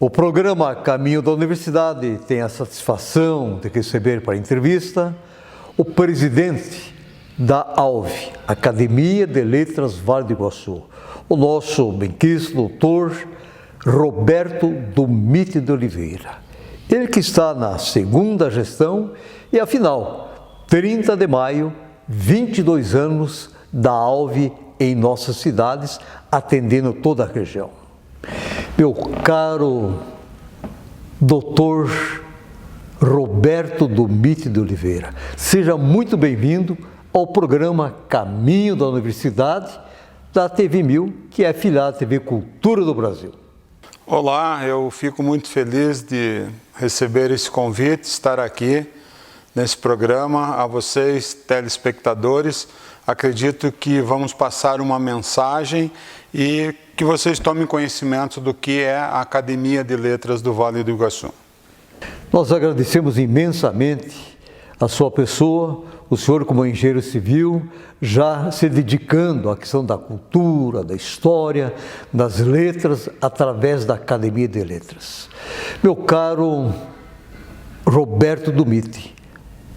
O programa Caminho da Universidade tem a satisfação de receber para a entrevista o presidente da ALVE, Academia de Letras Vale do Iguaçu, o nosso benquisto doutor Roberto Dumit de Oliveira. Ele que está na segunda gestão e, afinal, 30 de maio, 22 anos da ALVE em nossas cidades, atendendo toda a região. Meu caro doutor Roberto Dumit de Oliveira, seja muito bem-vindo ao programa Caminho da Universidade da TV 1000, que é afiliada à TV Cultura do Brasil. Olá, eu fico muito feliz de receber esse convite, estar aqui nesse programa. A vocês, telespectadores, acredito que vamos passar uma mensagem e que vocês tomem conhecimento do que é a Academia de Letras do Vale do Iguaçu. Nós agradecemos imensamente a sua pessoa, o senhor como engenheiro civil, já se dedicando à questão da cultura, da história, das letras, através da Academia de Letras. Meu caro Roberto Dumit,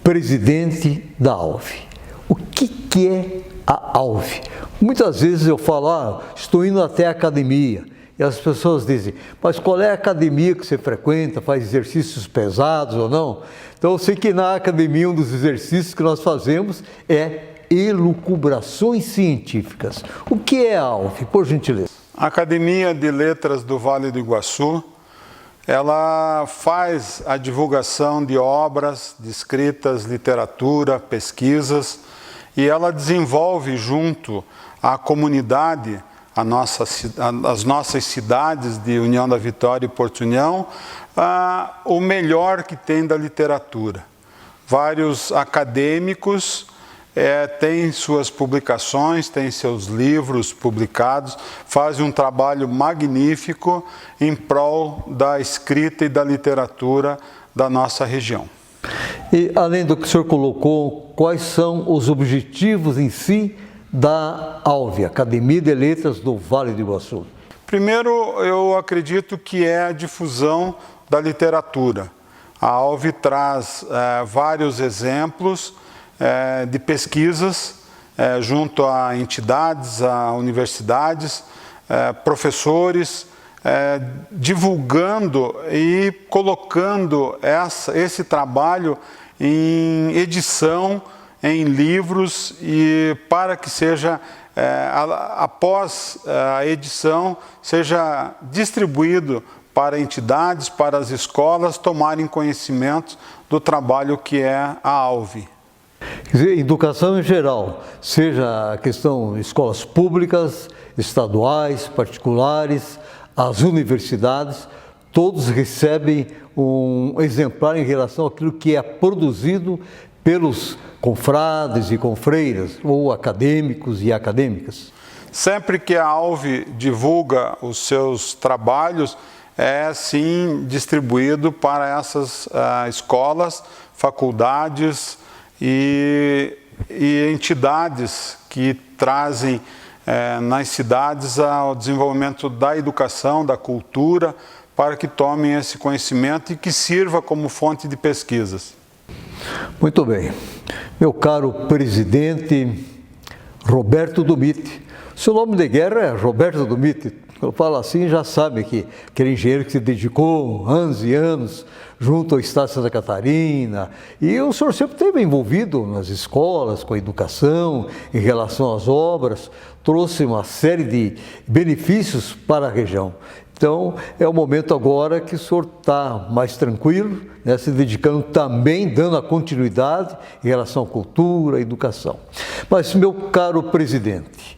presidente da ALVE, o que é a ALVE? Muitas vezes eu falo, estou indo até a academia, e as pessoas dizem, mas qual é a academia que você frequenta, faz exercícios pesados ou não? Então eu sei que na academia um dos exercícios que nós fazemos é elucubrações científicas. O que é a ALVE, por gentileza? A Academia de Letras do Vale do Iguaçu, ela faz a divulgação de obras, de escritas, literatura, pesquisas, e ela desenvolve junto à comunidade, as nossas cidades de União da Vitória e Porto União, o melhor que tem da literatura. Vários acadêmicos têm suas publicações, têm seus livros publicados, fazem um trabalho magnífico em prol da escrita e da literatura da nossa região. E, além do que o senhor colocou, quais são os objetivos em si da ALVE, Academia de Letras do Vale do Iguaçu? Primeiro, eu acredito que é a difusão da literatura. A ALVE traz vários exemplos de pesquisas junto a entidades, a universidades, professores, divulgando e colocando esse trabalho em edição, em livros, e para que seja, após a edição, seja distribuído para entidades, para as escolas tomarem conhecimento do trabalho que é a ALVE. Quer dizer, educação em geral, seja a questão de escolas públicas, estaduais, particulares, as universidades, todos recebem um exemplar em relação àquilo que é produzido pelos confrades e confreiras, ou acadêmicos e acadêmicas. Sempre que a ALVE divulga os seus trabalhos, é sim distribuído para essas escolas, faculdades e entidades que trazem nas cidades ao desenvolvimento da educação, da cultura, para que tomem esse conhecimento e que sirva como fonte de pesquisas. Muito bem. Meu caro presidente Roberto Dumit, seu nome de guerra é Roberto Dumit. Eu falo assim, já sabe que aquele engenheiro que se dedicou anos e anos junto ao Estado de Santa Catarina, e o senhor sempre esteve envolvido nas escolas, com a educação, em relação às obras, trouxe uma série de benefícios para a região. Então, é o momento agora que o senhor está mais tranquilo, né, se dedicando também, dando a continuidade em relação à cultura, à educação. Mas, meu caro presidente,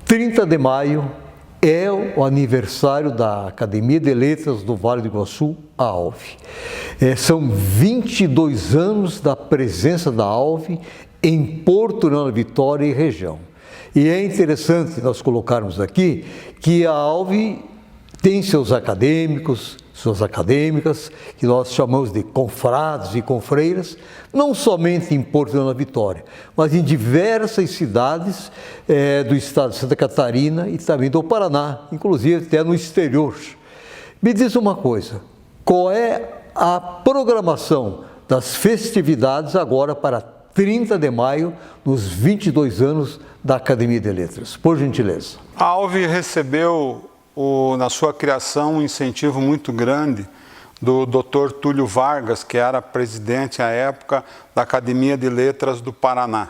30 de maio é o aniversário da Academia de Letras do Vale do Iguaçu, a ALVE. São 22 anos da presença da ALVE em Porto União da Vitória e região. E é interessante nós colocarmos aqui que a ALVE tem seus acadêmicos, suas acadêmicas, que nós chamamos de confrades e confreiras, não somente em Porto União da Vitória, mas em diversas cidades do estado de Santa Catarina e também do Paraná, inclusive até no exterior. Me diz uma coisa, qual é a programação das festividades agora para 30 de maio, nos 22 anos da Academia de Letras? Por gentileza. A ALVE recebeu, na sua criação, um incentivo muito grande do Dr. Túlio Vargas, que era presidente à época da Academia de Letras do Paraná.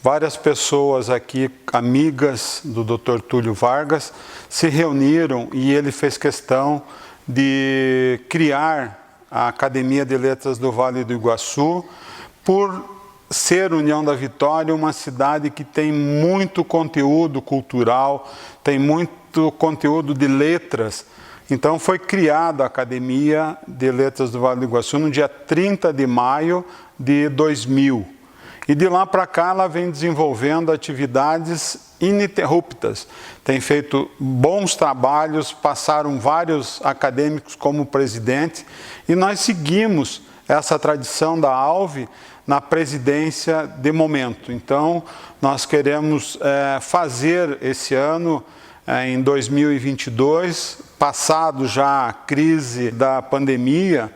Várias pessoas aqui, amigas do Dr. Túlio Vargas, se reuniram e ele fez questão de criar a Academia de Letras do Vale do Iguaçu, por ser União da Vitória uma cidade que tem muito conteúdo cultural, tem muito conteúdo de letras. Então foi criada a Academia de Letras do Vale do Iguaçu no dia 30 de maio de 2000. E de lá para cá ela vem desenvolvendo atividades ininterruptas. Tem feito bons trabalhos, passaram vários acadêmicos como presidente e nós seguimos essa tradição da ALVE na presidência de momento. Então nós queremos fazer esse ano, em 2022, passado já a crise da pandemia,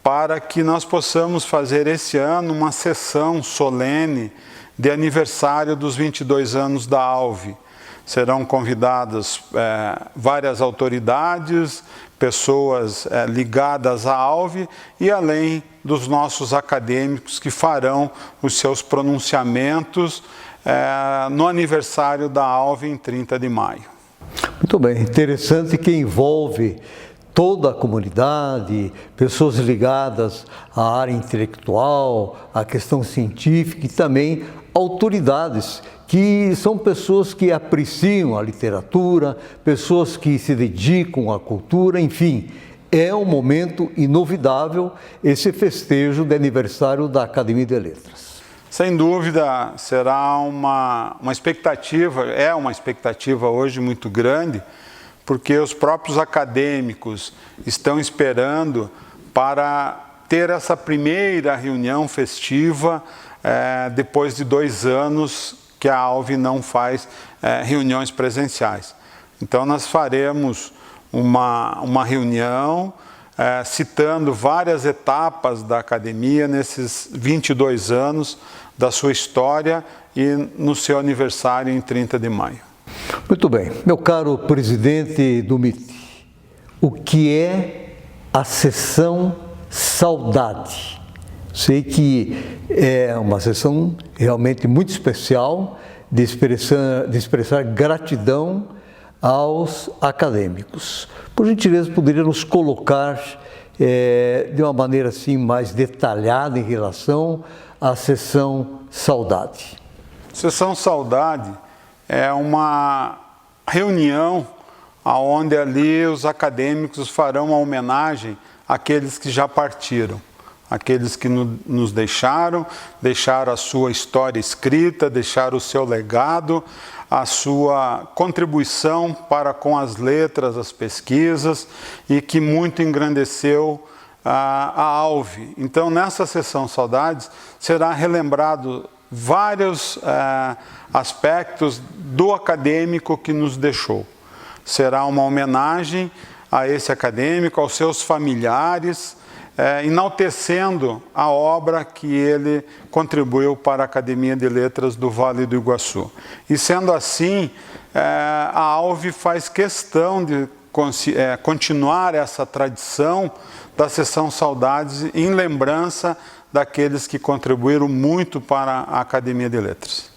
para que nós possamos fazer esse ano uma sessão solene de aniversário dos 22 anos da ALVE. Serão convidadas várias autoridades, pessoas ligadas à ALVE e além dos nossos acadêmicos que farão os seus pronunciamentos no aniversário da ALVE em 30 de maio. Muito bem, interessante que envolve toda a comunidade, pessoas ligadas à área intelectual, à questão científica e também autoridades, que são pessoas que apreciam a literatura, pessoas que se dedicam à cultura, enfim, é um momento inovidável esse festejo de aniversário da Academia de Letras. Sem dúvida, será uma expectativa, é uma expectativa hoje muito grande, porque os próprios acadêmicos estão esperando para ter essa primeira reunião festiva depois de 2 anos que a ALVE não faz reuniões presenciais. Então nós faremos uma reunião citando várias etapas da academia nesses 22 anos da sua história e no seu aniversário em 30 de maio. Muito bem. Meu caro presidente do MIT, o que é a sessão Saudade? Sei que é uma sessão realmente muito especial de expressar gratidão aos acadêmicos. Por gentileza, poderia nos colocar de uma maneira assim mais detalhada em relação à sessão Saudade? Sessão Saudade é uma reunião onde ali os acadêmicos farão uma homenagem àqueles que já partiram, aqueles que nos deixaram a sua história escrita, deixaram o seu legado, a sua contribuição para com as letras, as pesquisas e que muito engrandeceu a ALVE. Então, nessa sessão Saudades, será relembrado vários aspectos do acadêmico que nos deixou. Será uma homenagem a esse acadêmico, aos seus familiares, enaltecendo a obra que ele contribuiu para a Academia de Letras do Vale do Iguaçu. E sendo assim, a ALVE faz questão de continuar essa tradição da sessão Saudades em lembrança daqueles que contribuíram muito para a Academia de Letras.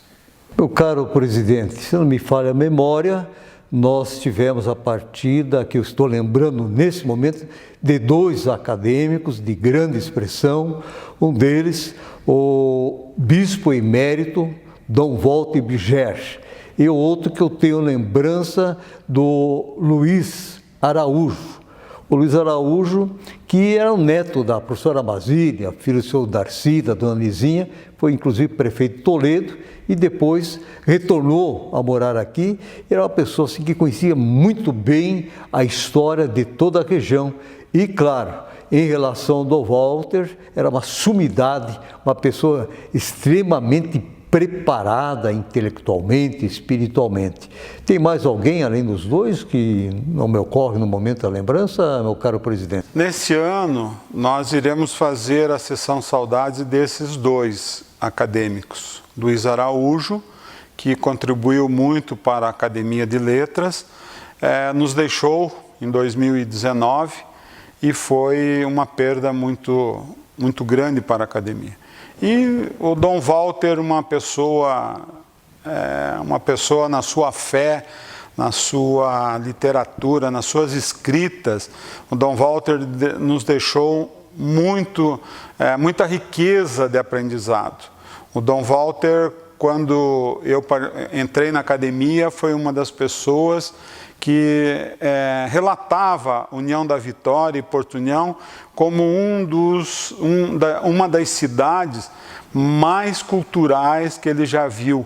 Meu caro presidente, se não me falha a memória, nós tivemos a partida, que eu estou lembrando nesse momento, de 2 acadêmicos de grande expressão, um deles, o bispo emérito, Dom Walter Biger, e o outro que eu tenho lembrança do Luiz Araújo. O Luiz Araújo, que era o neto da professora Basília, filho do seu Darcy, da dona Nizinha, foi inclusive prefeito de Toledo e depois retornou a morar aqui. Era uma pessoa assim, que conhecia muito bem a história de toda a região e, claro, em relação ao Dom Walter, era uma sumidade, uma pessoa extremamente preparada intelectualmente, espiritualmente. Tem mais alguém além dos dois que não me ocorre no momento da lembrança, meu caro presidente? Nesse ano, nós iremos fazer a sessão saudade desses dois acadêmicos. Luiz Araújo, que contribuiu muito para a Academia de Letras, nos deixou em 2019 e foi uma perda muito grande para a Academia. E o Dom Walter, uma pessoa na sua fé, na sua literatura, nas suas escritas. O Dom Walter nos deixou muita riqueza de aprendizado. O Dom Walter, quando eu entrei na academia, foi uma das pessoas que relatava União da Vitória e Porto União como uma das cidades mais culturais que ele já viu,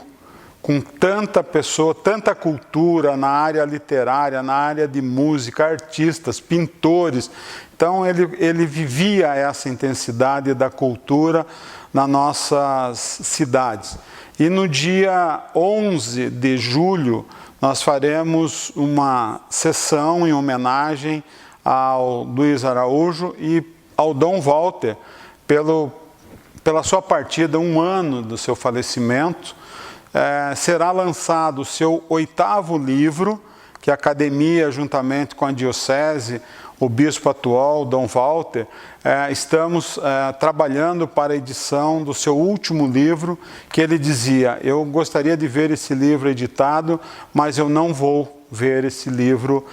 com tanta pessoa, tanta cultura na área literária, na área de música, artistas, pintores. Então ele vivia essa intensidade da cultura nas nossas cidades. E no dia 11 de julho, nós faremos uma sessão em homenagem ao Luiz Araújo e ao Dom Walter, pela sua partida, 1 ano do seu falecimento. Será lançado o seu 8º livro, que a Academia, juntamente com a Diocese, o Bispo atual, Dom Walter, estamos trabalhando para a edição do seu último livro, que ele dizia: eu gostaria de ver esse livro editado, mas eu não vou ver esse livro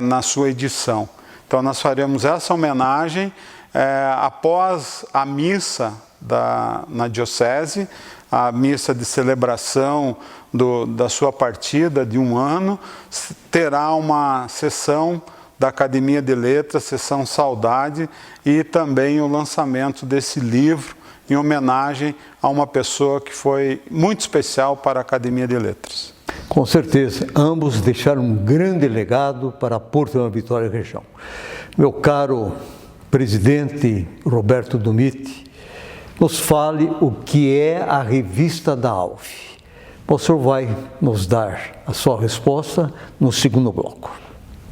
na sua edição. Então nós faremos essa homenagem após a missa na Diocese, a missa de celebração da sua partida de 1 ano, terá uma sessão da Academia de Letras, sessão Saudade, e também o lançamento desse livro em homenagem a uma pessoa que foi muito especial para a Academia de Letras. Com certeza, ambos deixaram um grande legado para Porto União Vitória e região. Meu caro presidente Roberto Dumit, nos fale o que é a Revista da ALVE. O senhor vai nos dar a sua resposta no segundo bloco.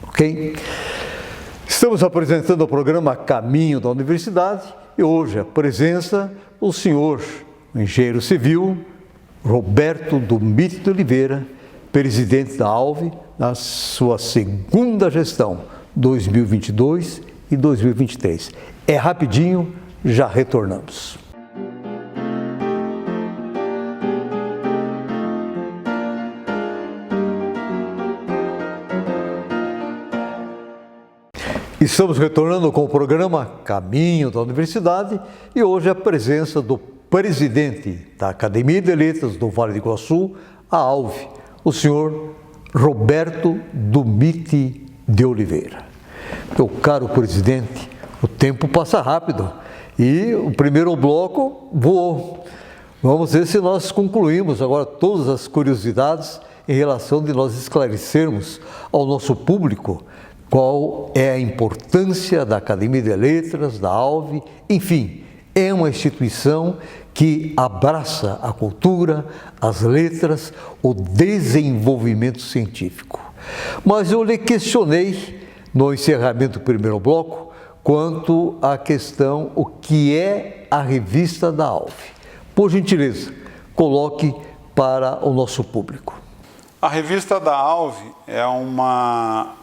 Ok? Estamos apresentando o programa Caminho da Universidade e hoje a presença do senhor engenheiro civil Roberto Dumit de Oliveira, presidente da ALVE, na sua segunda gestão, 2022 e 2023. É rapidinho, já retornamos. Estamos retornando com o programa Caminho da Universidade e hoje a presença do presidente da Academia de Letras do Vale do Iguaçu, a ALVE, o senhor Roberto Dumit de Oliveira. Meu caro presidente, o tempo passa rápido e o primeiro bloco voou. Vamos ver se nós concluímos agora todas as curiosidades em relação de nós esclarecermos ao nosso público qual é a importância da Academia de Letras, da ALVE, enfim, é uma instituição que abraça a cultura, as letras, o desenvolvimento científico. Mas eu lhe questionei, no encerramento do primeiro bloco, quanto à questão o que é a Revista da ALVE. Por gentileza, coloque para o nosso público. A Revista da ALVE é uma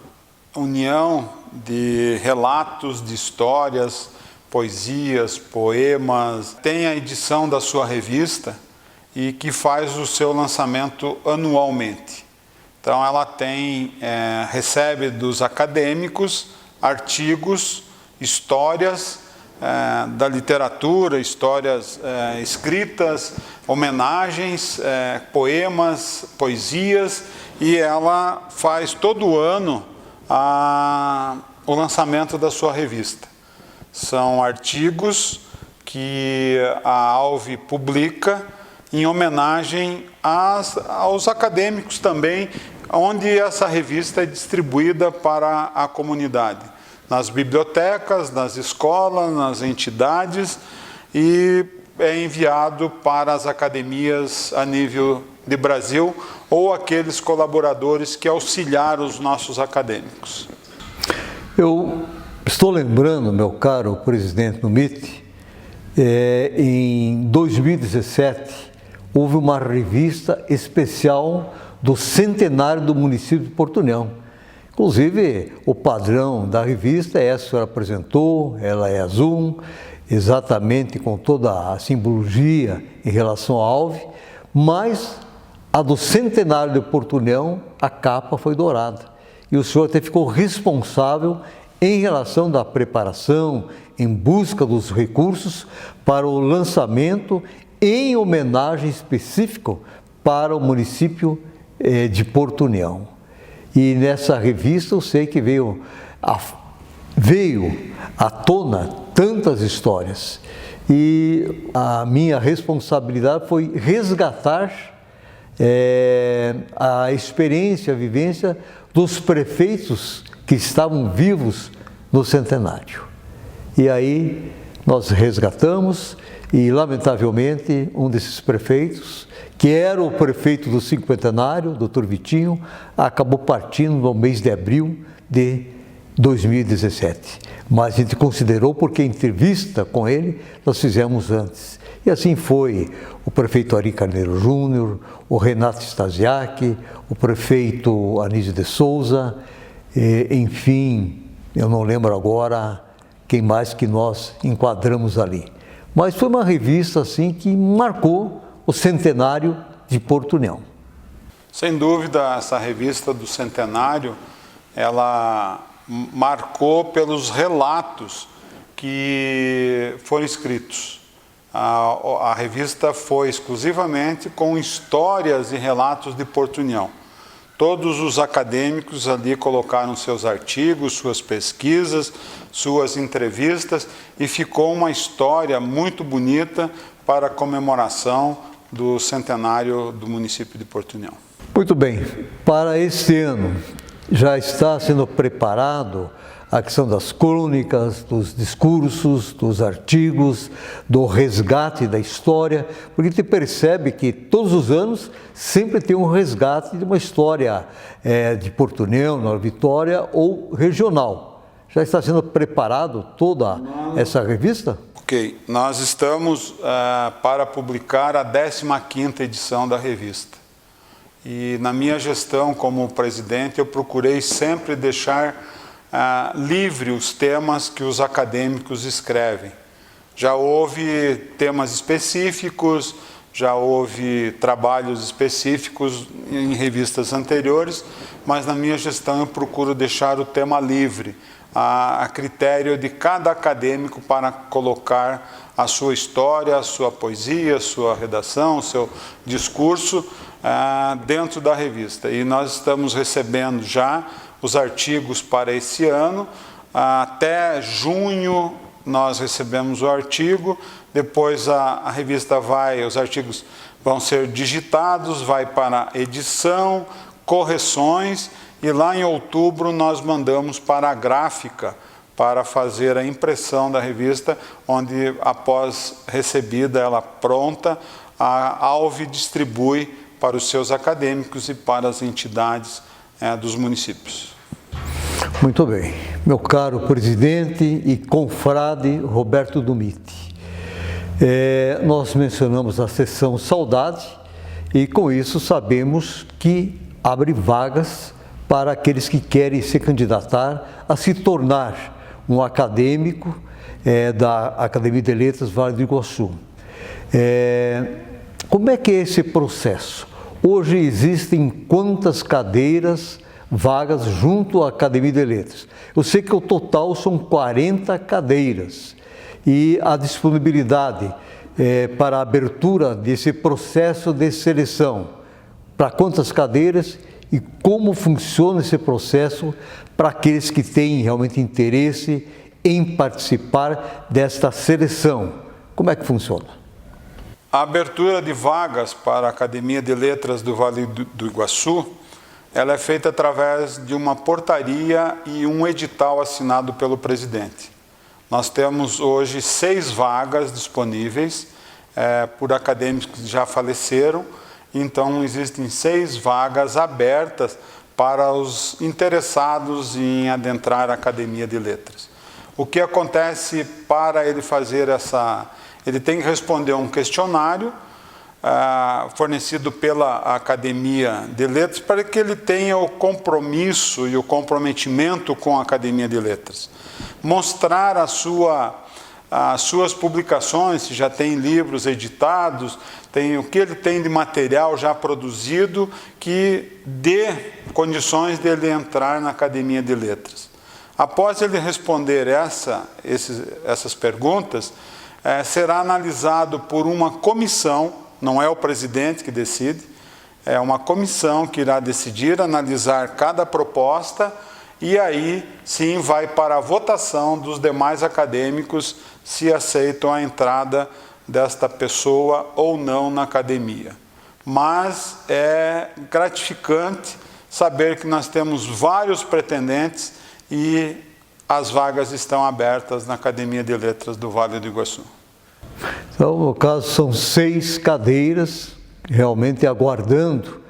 união de relatos, de histórias, poesias, poemas. Tem a edição da sua revista e que faz o seu lançamento anualmente. Então ela recebe dos acadêmicos artigos, histórias da literatura, histórias escritas, homenagens, poemas, poesias, e ela faz todo ano o lançamento da sua revista. São artigos que a ALVE publica em homenagem aos acadêmicos também, onde essa revista é distribuída para a comunidade, nas bibliotecas, nas escolas, nas entidades, e é enviado para as academias a nível de Brasil ou aqueles colaboradores que auxiliaram os nossos acadêmicos. Eu estou lembrando, meu caro presidente do MIT, em 2017 houve uma revista especial do centenário do município de Porto União. Inclusive, o padrão da revista é essa que a senhora apresentou, ela é azul, exatamente com toda a simbologia em relação à alve, mas a do centenário de Porto União, a capa foi dourada. E o senhor até ficou responsável em relação da preparação, em busca dos recursos para o lançamento em homenagem específica para o município de Porto União. E nessa revista eu sei que veio à tona tantas histórias. E a minha responsabilidade foi resgatar a experiência, a vivência dos prefeitos que estavam vivos no centenário. E aí nós resgatamos e, lamentavelmente, um desses prefeitos, que era o prefeito do cinquentenário, Dr. Vitinho, acabou partindo no mês de abril de 2017. Mas a gente considerou porque a entrevista com ele nós fizemos antes. E assim foi o prefeito Ari Carneiro Júnior, o Renato Stasiak, o prefeito Anísio de Souza, enfim, eu não lembro agora quem mais que nós enquadramos ali. Mas foi uma revista assim que marcou o centenário de Porto União. Sem dúvida, essa revista do centenário, ela marcou pelos relatos que foram escritos. A revista foi exclusivamente com histórias e relatos de Porto União. Todos os acadêmicos ali colocaram seus artigos, suas pesquisas, suas entrevistas e ficou uma história muito bonita para a comemoração do centenário do município de Porto União. Muito bem, para este ano já está sendo preparado a questão das crônicas, dos discursos, dos artigos, do resgate da história, porque você percebe que todos os anos sempre tem um resgate de uma história de Porto União, Nova Vitória ou regional. Já está sendo preparado toda essa revista? Ok, nós estamos para publicar a 15ª edição da revista. E na minha gestão como presidente eu procurei sempre deixar livre os temas que os acadêmicos escrevem. Já houve temas específicos, já houve trabalhos específicos em revistas anteriores, mas na minha gestão eu procuro deixar o tema livre, a critério de cada acadêmico para colocar a sua história, a sua poesia, a sua redação, o seu discurso dentro da revista. E nós estamos recebendo já os artigos para esse ano. Até junho nós recebemos o artigo, depois a revista os artigos vão ser digitados, vai para edição, correções, e lá em outubro nós mandamos para a gráfica para fazer a impressão da revista, onde após recebida ela pronta, a Alve distribui para os seus acadêmicos e para as entidades dos municípios. Muito bem. Meu caro presidente e confrade Roberto Dumit, nós mencionamos a sessão Saudade e com isso sabemos que abre vagas para aqueles que querem se candidatar a se tornar um acadêmico da Academia de Letras Vale do Iguaçu. Como é que é esse processo? Hoje existem quantas cadeiras vagas junto à Academia de Letras? Eu sei que o total são 40 cadeiras e a disponibilidade para a abertura desse processo de seleção, para quantas cadeiras e como funciona esse processo para aqueles que têm realmente interesse em participar desta seleção. Como é que funciona? A abertura de vagas para a Academia de Letras do Vale do Iguaçu, ela é feita através de uma portaria e um edital assinado pelo presidente. Nós temos hoje 6 vagas disponíveis por acadêmicos que já faleceram. Então, existem 6 vagas abertas para os interessados em adentrar a Academia de Letras. O que acontece para ele fazer ele tem que responder um questionário fornecido pela Academia de Letras para que ele tenha o compromisso e o comprometimento com a Academia de Letras. Mostrar as suas publicações, se já tem livros editados, o que ele tem de material já produzido que dê condições dele entrar na Academia de Letras. Após ele responder essas perguntas, será analisado por uma comissão, não é o presidente que decide, é uma comissão que irá decidir, analisar cada proposta e aí sim vai para a votação dos demais acadêmicos se aceitam a entrada desta pessoa ou não na academia. Mas é gratificante saber que nós temos vários pretendentes e as vagas estão abertas na Academia de Letras do Vale do Iguaçu. Então, no caso, são 6 cadeiras, realmente aguardando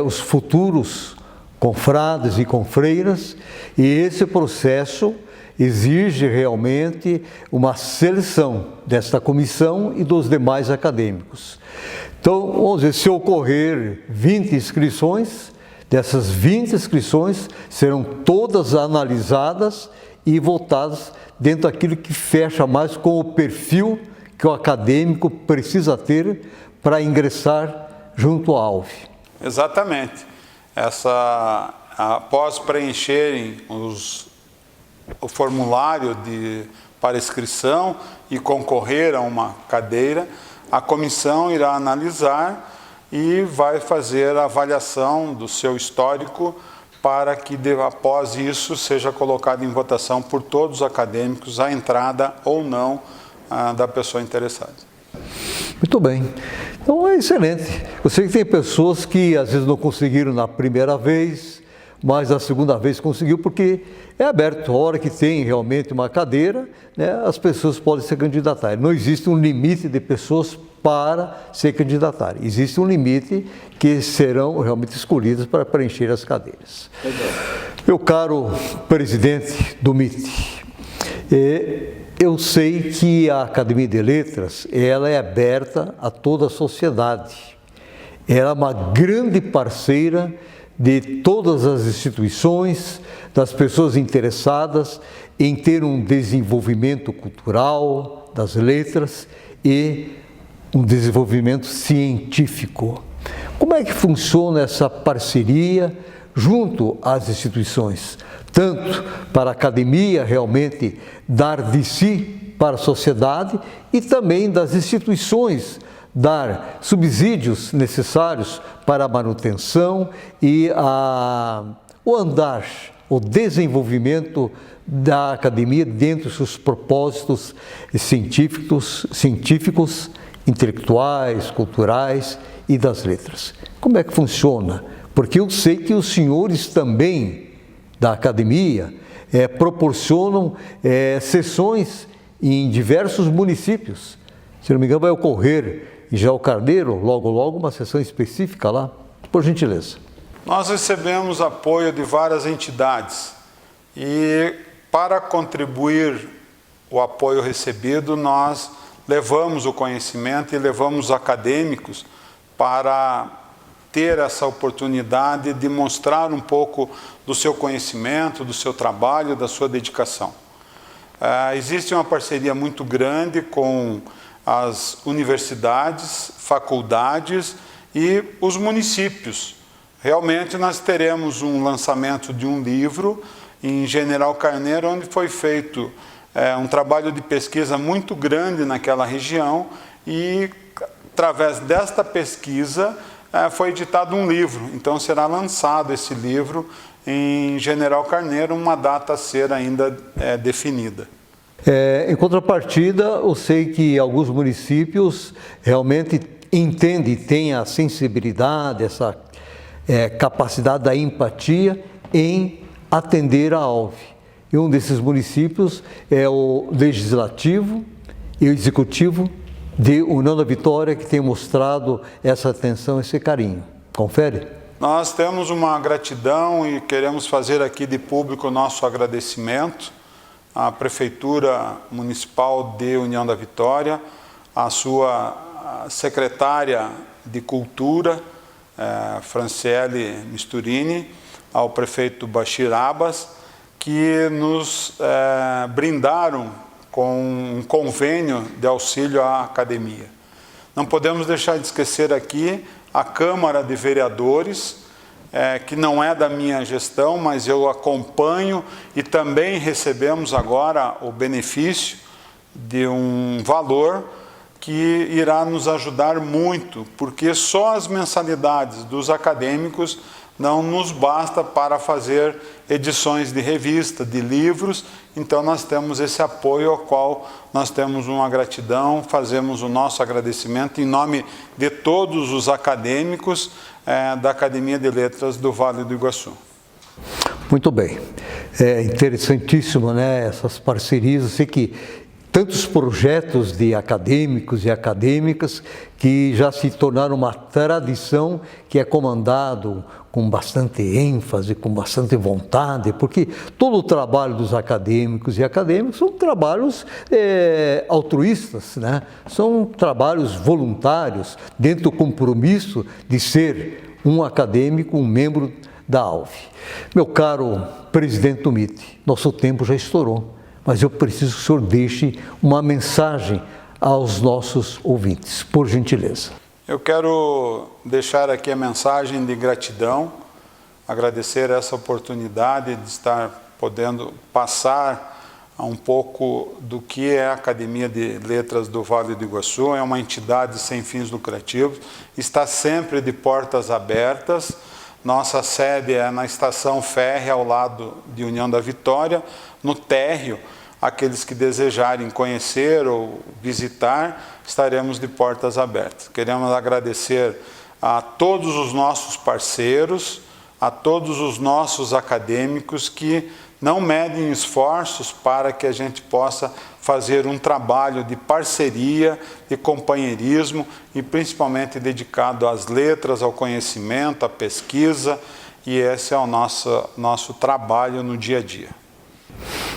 os futuros confrades e confreiras, e esse processo exige realmente uma seleção desta comissão e dos demais acadêmicos. Então, vamos dizer, se ocorrer 20 inscrições, dessas 20 inscrições serão todas analisadas e votadas dentro daquilo que fecha mais com o perfil que o acadêmico precisa ter para ingressar junto à ALV. Exatamente. Após preencherem o formulário para inscrição e concorrer a uma cadeira, a comissão irá analisar e vai fazer a avaliação do seu histórico para que, após isso, seja colocado em votação por todos os acadêmicos a entrada ou não da pessoa interessada. Muito bem. Então é excelente. Eu sei que tem pessoas que às vezes não conseguiram na primeira vez, mas a segunda vez conseguiu, porque é aberto. A hora que tem realmente uma cadeira, né, as pessoas podem se candidatar. Não existe um limite de pessoas para se candidatar. Existe um limite que serão realmente escolhidas para preencher as cadeiras. Meu caro presidente do MIT, eu sei que a Academia de Letras, ela é aberta a toda a sociedade. Ela é uma grande parceira de todas as instituições, das pessoas interessadas em ter um desenvolvimento cultural das letras e um desenvolvimento científico. Como é que funciona essa parceria junto às instituições? Tanto para a academia realmente dar de si para a sociedade e também das instituições dar subsídios necessários para a manutenção e o desenvolvimento da academia dentro dos seus propósitos científicos, intelectuais, culturais e das letras. Como é que funciona? Porque eu sei que os senhores também da academia proporcionam sessões em diversos municípios. Se não me engano, vai ocorrer em Jao Carneiro, logo uma sessão específica lá, por gentileza. Nós recebemos apoio de várias entidades e para contribuir o apoio recebido, nós levamos o conhecimento e levamos os acadêmicos para ter essa oportunidade de mostrar um pouco do seu conhecimento, do seu trabalho, da sua dedicação. Existe uma parceria muito grande com as universidades, faculdades e os municípios. Realmente nós teremos um lançamento de um livro em General Carneiro, onde foi feito um trabalho de pesquisa muito grande naquela região e, através desta pesquisa, foi editado um livro. Então será lançado esse livro em General Carneiro, uma data a ser ainda definida. Em contrapartida, eu sei que alguns municípios realmente entendem, têm a sensibilidade, essa capacidade da empatia em atender a ALV. E um desses municípios é o Legislativo e o Executivo de União da Vitória que tem mostrado essa atenção, esse carinho. Confere? Nós temos uma gratidão e queremos fazer aqui de público o nosso agradecimento à Prefeitura Municipal de União da Vitória, à sua secretária de Cultura, Franciele Misturini, ao prefeito Bashir Abbas, que nos brindaram com um convênio de auxílio à academia. Não podemos deixar de esquecer aqui a Câmara de Vereadores, que não é da minha gestão, mas eu acompanho e também recebemos agora o benefício de um valor que irá nos ajudar muito, porque só as mensalidades dos acadêmicos não nos basta para fazer edições de revista, de livros, então nós temos esse apoio ao qual nós temos uma gratidão, fazemos o nosso agradecimento em nome de todos os acadêmicos da Academia de Letras do Vale do Iguaçu. Muito bem, é interessantíssimo, né, essas parcerias. Eu sei que tantos projetos de acadêmicos e acadêmicas que já se tornaram uma tradição, que é comandado com bastante ênfase, com bastante vontade, porque todo o trabalho dos acadêmicos e acadêmicos são trabalhos altruístas, né? São trabalhos voluntários, dentro do compromisso de ser um acadêmico, um membro da ALV. Meu caro presidente do MIT, nosso tempo já estourou, mas eu preciso que o senhor deixe uma mensagem aos nossos ouvintes, por gentileza. Eu quero deixar aqui a mensagem de gratidão, agradecer essa oportunidade de estar podendo passar um pouco do que é a Academia de Letras do Vale do Iguaçu. É uma entidade sem fins lucrativos, está sempre de portas abertas. Nossa sede é na Estação Férrea, ao lado de União da Vitória, no térreo. Aqueles que desejarem conhecer ou visitar, estaremos de portas abertas. Queremos agradecer a todos os nossos parceiros, a todos os nossos acadêmicos que não medem esforços para que a gente possa fazer um trabalho de parceria, de companheirismo e principalmente dedicado às letras, ao conhecimento, à pesquisa, e esse é o nosso trabalho no dia a dia.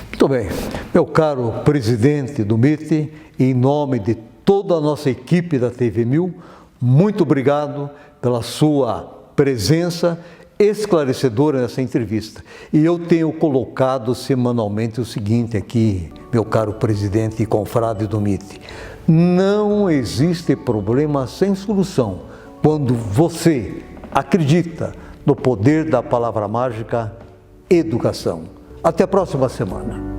Muito bem, meu caro presidente do MIT, em nome de toda a nossa equipe da TV 1000, muito obrigado pela sua presença esclarecedora nessa entrevista. E eu tenho colocado semanalmente o seguinte aqui, meu caro presidente e confrade do MIT: não existe problema sem solução quando você acredita no poder da palavra mágica educação. Até a próxima semana.